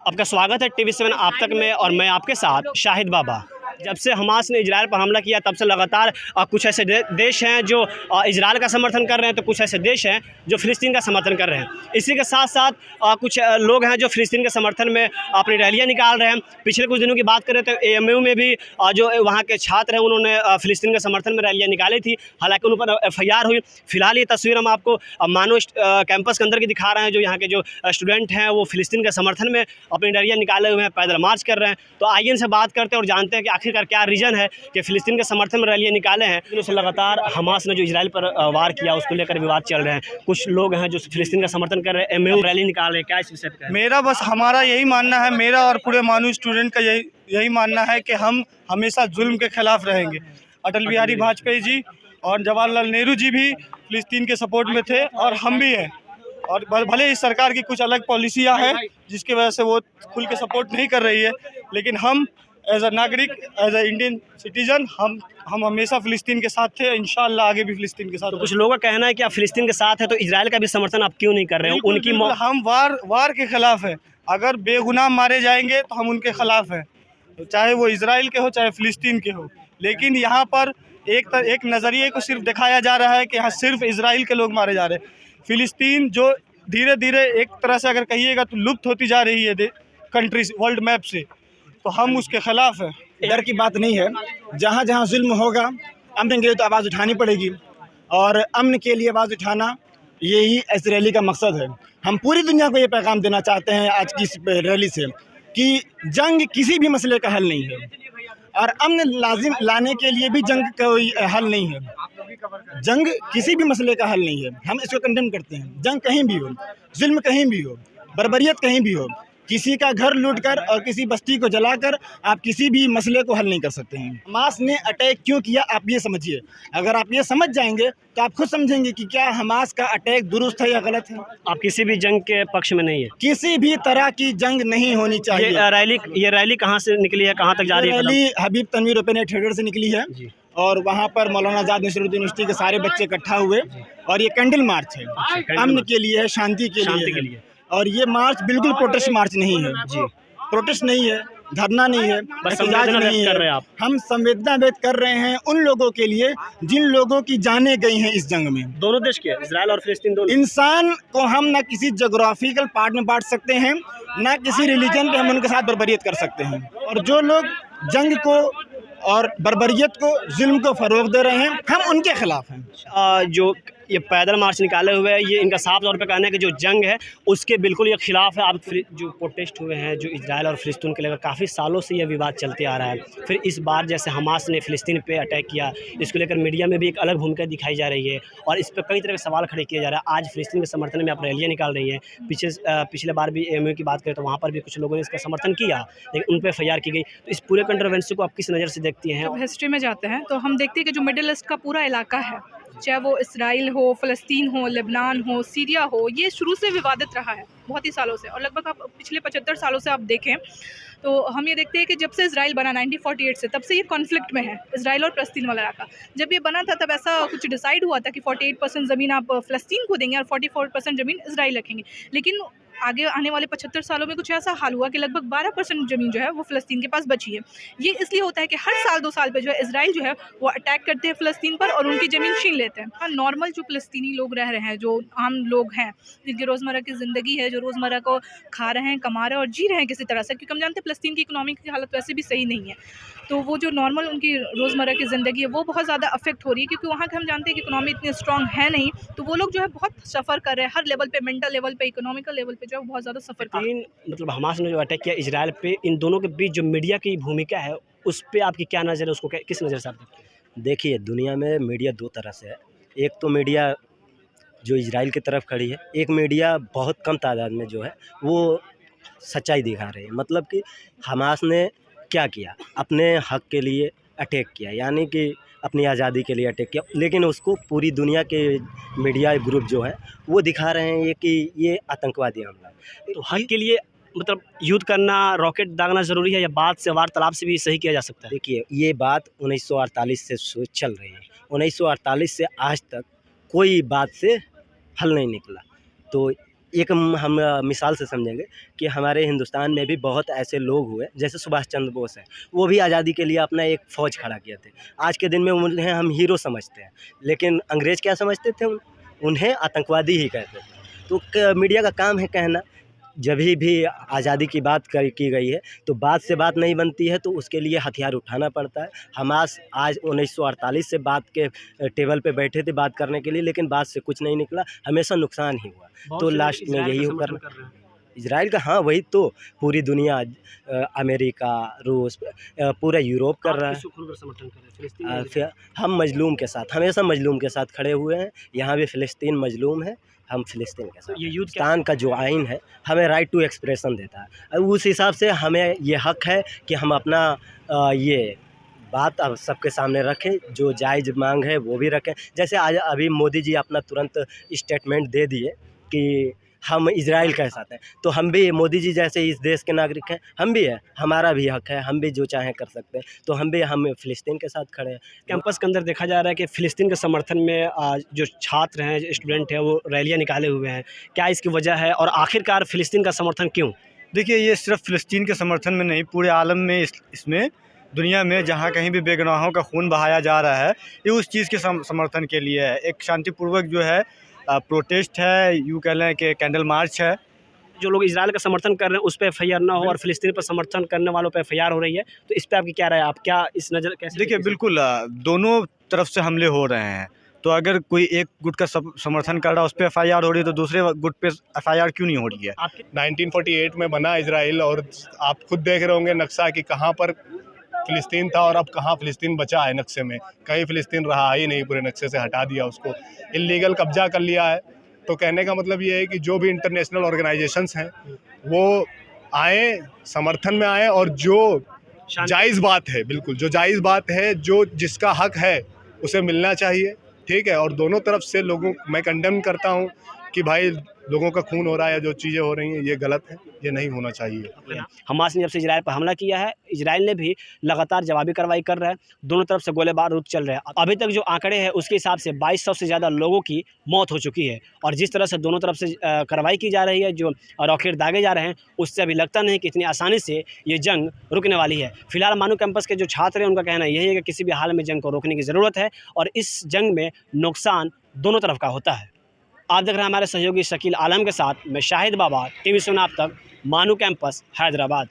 आपका स्वागत है TV7 आप तक में और मैं आपके साथ शाहिद बाबा। जब से हमास ने इजराइल पर हमला किया तब से लगातार कुछ ऐसे देश हैं जो इजराइल का समर्थन कर रहे हैं, तो कुछ ऐसे देश हैं जो फ़िलिस्तीन का समर्थन कर रहे हैं। इसी के साथ साथ कुछ लोग हैं जो फ़िलिस्तीन के समर्थन में अपनी रैलियां निकाल रहे हैं। पिछले कुछ दिनों की बात करें तो AMU में भी जो वहाँ के छात्र हैं उन्होंने फ़िलिस्तीन के समर्थन में रैलियाँ निकाली थी, हालांकि उन पर FIR हुई। फिलहाल ये तस्वीर हम आपको मानो कैंपस के अंदर की दिखा रहे हैं, जो यहाँ के जो स्टूडेंट हैं वो फ़िलिस्तीन के समर्थन में अपनी रैलियाँ निकाले हुए हैं, पैदल मार्च कर रहे हैं। तो आइए इनसे बात करते हैं और जानते हैं कि आखिरकार क्या रीज़न है कि फ़िलिस्तीन के समर्थन में रैलियाँ निकाले हैं। दिनों से लगातार हमास ने जो इजराइल पर वार किया उसको लेकर विवाद चल रहे हैं। कुछ लोग हैं जो फ़िलिस्तीन का समर्थन कर रहे हैं, AMU रैली निकाल रहे हैं, क्या इस विषय पर? मेरा बस हमारा यही मानना है, मेरा और पूरे मानव स्टूडेंट का यही मानना है कि हम हमेशा जुल्म के खिलाफ रहेंगे। अटल बिहारी वाजपेयी जी और जवाहरलाल नेहरू जी भी फ़िलिस्तीन के सपोर्ट में थे और हम भी हैं। और भले इस सरकार की कुछ अलग पॉलिसियाँ हैं जिसकी वजह से वो खुल के सपोर्ट नहीं कर रही है, लेकिन हम एज अ नागरिक, एज अ इंडियन सिटीजन हम हमेशा फ़िलिस्तीन के साथ थे, इंशाअल्लाह आगे भी फ़िलिस्तीन के साथ। तो कुछ लोगों का कहना है कि आप फ़िलिस्तीन के साथ हैं तो इजराइल का भी समर्थन आप क्यों नहीं कर रहे हो? उनकी हम वार के खिलाफ है। अगर बेगुनाह मारे जाएंगे तो हम उनके खिलाफ हैं, चाहे वो इजराइल के हो चाहे फ़िलिस्तीन के हो। लेकिन यहाँ पर एक नज़रिए को सिर्फ दिखाया जा रहा है कि यहाँ सिर्फ इजराइल के लोग मारे जा रहे हैं। फ़िलिस्तीन जो धीरे धीरे एक तरह से अगर कहिएगा तो लुप्त होती जा रही है कंट्रीज वर्ल्ड मैप से, तो हम उसके खिलाफ हैं। डर की बात नहीं है, जहाँ जहाँ जुल्म होगा अमन के लिए तो आवाज़ उठानी पड़ेगी, और अमन के लिए आवाज़ उठाना यही इस रैली का मकसद है। हम पूरी दुनिया को ये पैगाम देना चाहते हैं आज की इस रैली से कि जंग किसी भी मसले का हल नहीं है, और अमन लाजिम लाने के लिए भी जंग कोई हल नहीं है। जंग किसी भी मसले का हल नहीं है, हम इसको कंडेम करते हैं। जंग कहीं भी हो, जुल्म कहीं भी हो, बर्बरियत कहीं भी हो, किसी का घर लूटकर और किसी बस्ती को जलाकर आप किसी भी मसले को हल नहीं कर सकते हैं। हमास ने अटैक क्यों किया आप ये समझिए। अगर आप ये समझ जाएंगे तो आप खुद समझेंगे कि क्या हमास का अटैक दुरुस्त है या गलत है। आप किसी भी जंग के पक्ष में नहीं है? किसी भी तरह की जंग नहीं होनी चाहिए। ये रैली कहाँ से निकली है, कहाँ तक जा रही है? Rally Habib Tanvir open theatre से निकली है और वहाँ पर मौलाना आज़ाद नसीरुद्दीन यूनिवर्सिटी के सारे बच्चे इकट्ठा हुए, और ये कैंडल मार्च है, अमन के लिए है, शांति के लिए। और ये मार्च बिल्कुल प्रोटेस्ट मार्च नहीं है जी, प्रोटेस्ट नहीं है, धरना नहीं है, एहतजाज नहीं है। हम संवेदना व्यक्त कर रहे हैं उन लोगों के लिए जिन लोगों की जानें गई हैं इस जंग में। दोनों देश के, इजराइल और फिलिस्तीन दोनों। इंसान को हम ना किसी जोग्राफिकल पार्ट में बांट सकते हैं, ना किसी रिलीजन पे हम उनके साथ बर्बरियत कर सकते हैं। और जो लोग जंग को और बर्बरियत को, जुल्म को फ़रोग़ दे रहे हैं, हम उनके खिलाफ हैं। जो ये पैदल मार्च निकाले हुए हैं, ये इनका साफ तौर पे कहना है कि जो जंग है उसके बिल्कुल ये खिलाफ है। अब जो प्रोटेस्ट हुए हैं जो इजराइल और फिलिस्तीन के लेकर काफ़ी सालों से ये विवाद चलते आ रहा है। फिर इस बार जैसे हमास ने फिलिस्तीन पे अटैक किया, इसको लेकर मीडिया में भी एक अलग भूमिका दिखाई जा रही है और इस पर कई तरह के सवाल खड़े किए जा रहे हैं। आज फिलिस्तीन के समर्थन में आप रैलियाँ निकाल रही हैं। पिछले बार भी AMU की बात करें तो वहाँ पर भी कुछ लोगों ने इसका समर्थन किया, लेकिन उन पर FIR की गई। तो इस पूरे कंट्रोवर्सी को आप किस नज़र से देखती हैं? जब हिस्ट्री में जाते हैं तो हम देखते हैं कि जो मिडिल ईस्ट का पूरा इलाका है, चाहे वो इसराइल हो, फ़लस्तीन हो, लेबनान हो, सीरिया हो, ये शुरू से विवादित रहा है बहुत ही सालों से। और लगभग आप पिछले 75 सालों से आप देखें तो हम ये देखते हैं कि जब से इसराइल बना 1948 से, तब से ये कॉन्फ्लिक्ट में है, इसराइल और फ़लस्तीन वाला इलाका। जब ये बना था तब ऐसा कुछ डिसाइड हुआ था कि 48% ज़मीन आप फ़लस्तीन को देंगे और 44% ज़मीन इसराइल रखेंगे। लेकिन आगे आने वाले 75 सालों में कुछ ऐसा हाल हुआ कि लगभग 12% ज़मीन जो है वो फ़लस्तीन के पास बची है। ये इसलिए होता है कि हर साल 2 साल पे जो है इसराइल जो है वो अटैक करते हैं फ़लस्तीन पर और उनकी ज़मीन छीन लेते हैं। नॉर्मल जो फ़लस्तीनी लोग रह रहे हैं, जो आम लोग हैं, जिनकी रोज़मर्रा की ज़िंदगी है, जो रोज़मर्रा को खा रहे हैं, कमा रहे हैं और जी रहे हैं किसी तरह से, क्योंकि हम जानते हैं फ़लस्तीन की इकोनॉमी की हालत वैसे भी सही नहीं है। तो वो जो नॉर्मल उनकी रोज़मर्रा की ज़िंदगी है वो बहुत ज़्यादा अफेक्ट हो रही है, क्योंकि वहाँ के हम जानते हैं कि इकोनॉमी इतनी स्ट्रॉन्ग है नहीं। तो वो लोग जो है बहुत सफ़र कर रहे हैं हर लेवल पे, मेंटल लेवल पे, इकोनॉमिकल लेवल पे जो है बहुत ज़्यादा सफ़र कर रहे हैं। मतलब हमास ने जो अटैक किया इजराइल पे, इन दोनों के बीच जो मीडिया की भूमिका है उस पर आपकी क्या नज़र है, उसको किस नज़र से आप देखते हैं? देखिए, दुनिया में मीडिया 2 तरह से है। एक तो मीडिया जो इजराइल की तरफ खड़ी है, एक मीडिया बहुत कम तादाद में जो है वो सच्चाई दिखा रही है। मतलब कि हमास ने क्या किया, अपने हक के लिए अटैक किया, यानी कि अपनी आज़ादी के लिए अटैक किया, लेकिन उसको पूरी दुनिया के मीडिया ग्रुप जो है वो दिखा रहे हैं ये कि ये आतंकवादी हमला। तो हक के लिए मतलब युद्ध करना, रॉकेट दागना ज़रूरी है या बात से, वार्तालाप से भी सही किया जा सकता है? देखिए, ये बात 1948 से चल रही है। 1948 से आज तक कोई बात से हल नहीं निकला। तो एक हम मिसाल से समझेंगे कि हमारे हिंदुस्तान में भी बहुत ऐसे लोग हुए, जैसे सुभाष चंद्र बोस है, वो भी आज़ादी के लिए अपना एक फ़ौज खड़ा किए थे। आज के दिन में उन्हें हम हीरो समझते हैं, लेकिन अंग्रेज़ क्या समझते थे? उन्हें आतंकवादी ही कहते थे। तो मीडिया का काम है कहना, जब भी आज़ादी की बात की गई है तो बात से बात नहीं बनती है, तो उसके लिए हथियार उठाना पड़ता है। हमास आज 1948 से बात के टेबल पे बैठे थे बात करने के लिए, लेकिन बात से कुछ नहीं निकला, हमेशा नुकसान ही हुआ। तो लास्ट में यही होकर इजराइल का, हाँ वही तो पूरी दुनिया, अमेरिका, रूस, पूरा यूरोप कर रहा है। समर्थन कर रहे हैं फिर हम मजलूम के साथ, हमेशा मजलूम के साथ खड़े हुए हैं। यहाँ भी फ़िलिस्तीन मजलूम है, हम फ़िलिस्तीन के साथ। ये युद्ध हिंदुस्तान का जो आइन है हमें राइट टू एक्सप्रेशन देता है, उस हिसाब से हमें ये हक है कि हम अपना ये बात अब सबके सामने रखें, जो जायज़ मांग है वो भी रखें। जैसे आज अभी मोदी जी अपना तुरंत स्टेटमेंट दे दिए कि हम इजराइल के साथ हैं, तो हम भी मोदी जी जैसे इस देश के नागरिक हैं, हम भी हैं, हमारा भी हक है, हम भी जो चाहें कर सकते हैं। तो हम फ़िलिस्तीन के साथ खड़े हैं। कैंपस के अंदर देखा जा रहा है कि फ़िलिस्तीन के समर्थन में जो छात्र हैं, जो स्टूडेंट हैं, वो रैलियाँ निकाले हुए हैं। क्या इसकी वजह है और आखिरकार फ़िलिस्तीन का समर्थन क्यों? देखिए, ये सिर्फ फ़िलिस्तीन के समर्थन में नहीं, पूरे आलम में इसमें दुनिया में जहाँ कहीं भी बेगुनाहों का खून बहाया जा रहा है, ये उस चीज़ के समर्थन के लिए है। एक शांतिपूर्वक जो है प्रोटेस्ट है, यूँ कह लें कि कैंडल मार्च है। जो लोग इजराइल का समर्थन कर रहे हैं उस पे एफआईआर ना हो और फ़िलिस्तीन पर समर्थन करने वालों पे एफआईआर हो रही है, तो इस पे आपकी क्या राय है? आप क्या इस नज़र कैसे देखिए, बिल्कुल दोनों तरफ से हमले हो रहे हैं, तो अगर कोई एक गुट का समर्थन कर रहा है, उस पर एफआईआर हो रही है, तो दूसरे गुट पे एफआईआर क्यों नहीं हो रही है? 1948 में बना इजराइल, और आप खुद देख रहे होंगे नक्शा कि कहाँ पर फ़िलिस्तीन था और अब कहाँ फ़िलिस्तीन बचा है नक्शे में। कहीं फ़िलिस्तीन रहा ही नहीं, पूरे नक्शे से हटा दिया उसको, इल्लीगल कब्जा कर लिया है। तो कहने का मतलब ये है कि जो भी इंटरनेशनल ऑर्गेनाइजेशंस हैं वो आए, समर्थन में आए, और जो जायज़ बात है, बिल्कुल जो जायज़ बात है, जो जिसका हक है उसे मिलना चाहिए, ठीक है। और दोनों तरफ से लोगों, मैं कंडेम करता हूँ कि भाई लोगों का खून हो रहा है, जो चीज़ें हो रही हैं ये गलत है, ये नहीं होना चाहिए। हमास ने जब से इजराइल पर हमला किया है, इजराइल ने भी लगातार जवाबी कार्रवाई कर रहा है, दोनों तरफ से गोले बारूद चल रहे हैं। अभी तक जो आंकड़े हैं उसके हिसाब से 2200 से ज़्यादा लोगों की मौत हो चुकी है, और जिस तरह से दोनों तरफ से कार्रवाई की जा रही है, जो रॉकेट दागे जा रहे हैं, उससे अभी लगता नहीं कि इतनी आसानी से ये जंग रुकने वाली है। फिलहाल मानू कैंपस के जो छात्र हैं उनका कहना यही है कि किसी भी हाल में जंग को रोकने की ज़रूरत है, और इस जंग में नुकसान दोनों तरफ का होता है। आप देख रहे हैं हमारे सहयोगी शकील आलम के साथ मैं शाहिद बाबा, टीवी सुना अब तक, मानू कैंपस, हैदराबाद।